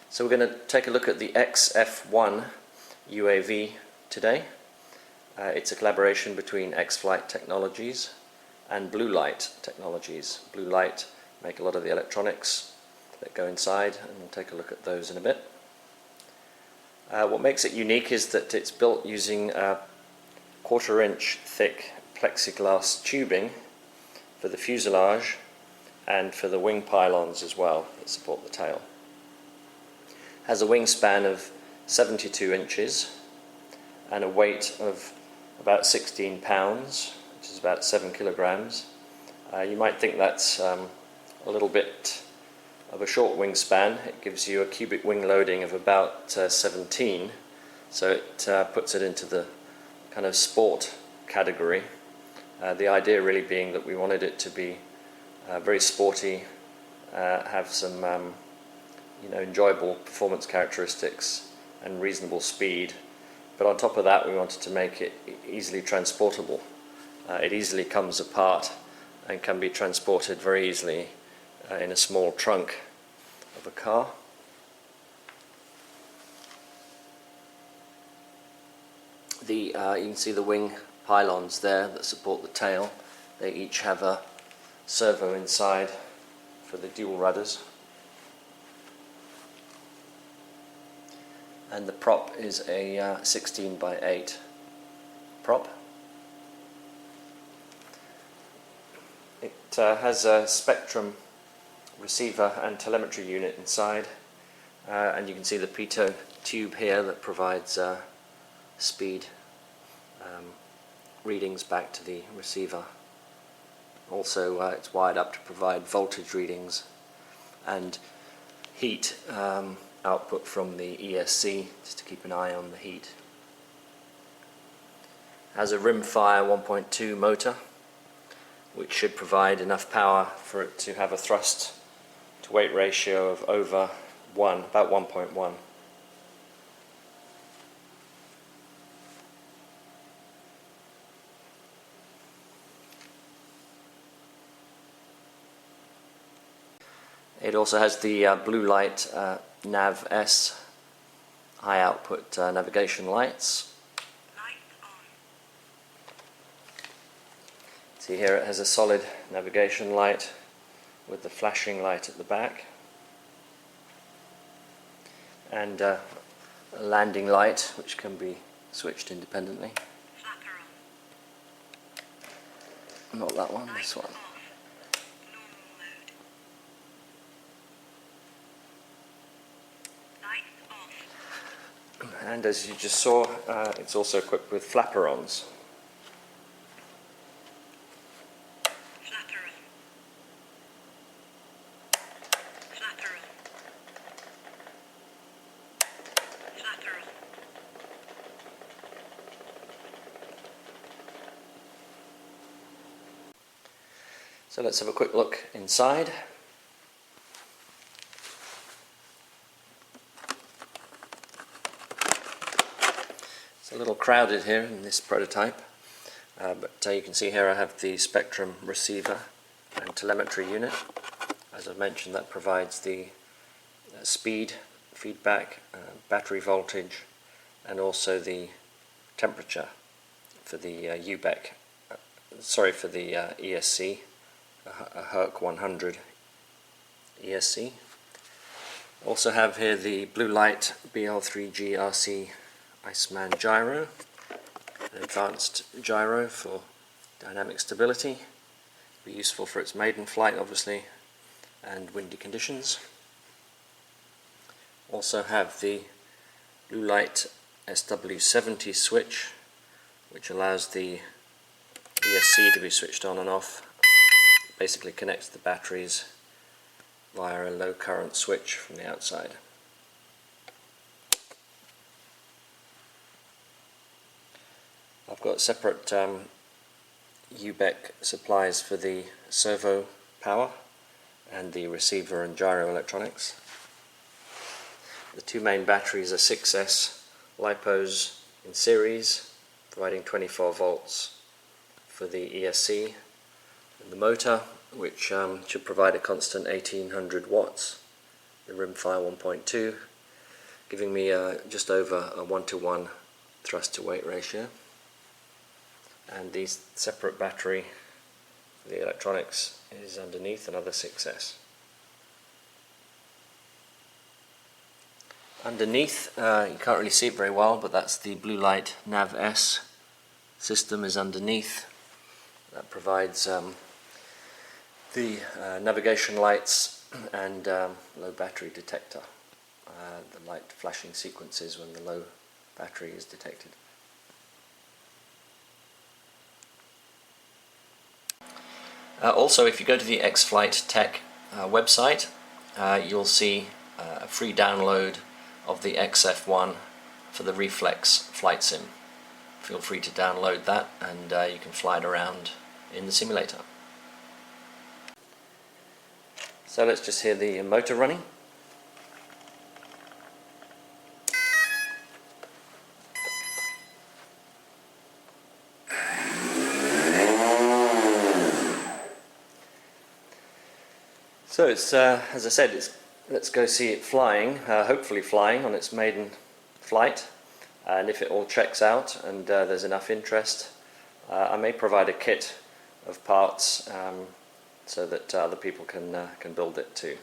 So we're going to take a look at the XF1 UAV today. It's a collaboration between X-Flight Technologies and Bluelight Technologies. Bluelight make a lot of the electronics that go inside, and we'll take a look at those in a bit. What makes it unique is that it's built using a 1/4 inch thick plexiglass tubing for the fuselage and for the wing pylons as well that support the tail. Has a wingspan of 72 inches and a weight of about 16 pounds, which is about 7 kilograms. You might think that's a little bit of a short wingspan. It gives you a cubic wing loading of about 17, so it puts it into the kind of sport category. The idea really being that we wanted it to be very sporty, have some enjoyable performance characteristics and reasonable speed, but on top of that we wanted to make it easily transportable. It easily comes apart and can be transported very easily in a small trunk of a car. You can see the wing pylons there that support the tail. They each have a servo inside for the dual rudders. And the prop is a 16 by 8 prop. It has a Spektrum receiver and telemetry unit inside, and you can see the pitot tube here that provides speed readings back to the receiver. Also it's wired up to provide voltage readings and heat output from the ESC, just to keep an eye on the heat. Has a Rimfire 1.2 motor, which should provide enough power for it to have a thrust to weight ratio of over 1, about 1.1. It also has the Bluelight NavLV-S high output navigation lights. See here it has a solid navigation light with the flashing light at the back, and a landing light which can be switched independently. Not that one, this one. And as you just saw, it's also equipped with flaperons. So let's have a quick look inside. It's a little crowded here in this prototype, but you can see here I have the Spektrum receiver and telemetry unit. As I've mentioned, that provides the speed feedback, battery voltage, and also the temperature for the for the ESC, a HURC 100 ESC. Also have here the Bluelight BL-3GRC Iceman Gyro, an advanced gyro for dynamic stability. Be useful for its maiden flight, obviously, and windy conditions. Also have the Bluelight SW70 switch, which allows the ESC to be switched on and off. It basically connects the batteries via a low current switch from the outside. I've got separate UBEC supplies for the servo power and the receiver and gyro electronics. The two main batteries are 6S LiPos in series, providing 24 volts for the ESC, and the motor, which should provide a constant 1800 watts, the Rimfire 1.2, giving me just over a 1:1 thrust to weight ratio, and the separate battery for the electronics is underneath, another 6S. Underneath, you can't really see it very well, but that's the Bluelight NavLV-S system is underneath. That provides the navigation lights and low battery detector, the light flashing sequences when the low battery is detected. Also, if you go to the X-Flight Tech website, you'll see a free download of the XF1 for the Reflex flight sim. Feel free to download that, and you can fly it around in the simulator. So let's just hear the motor running. So it's, as I said, let's go see it flying, hopefully flying on its maiden flight, and if it all checks out and there's enough interest, I may provide a kit of parts so that other people can build it too.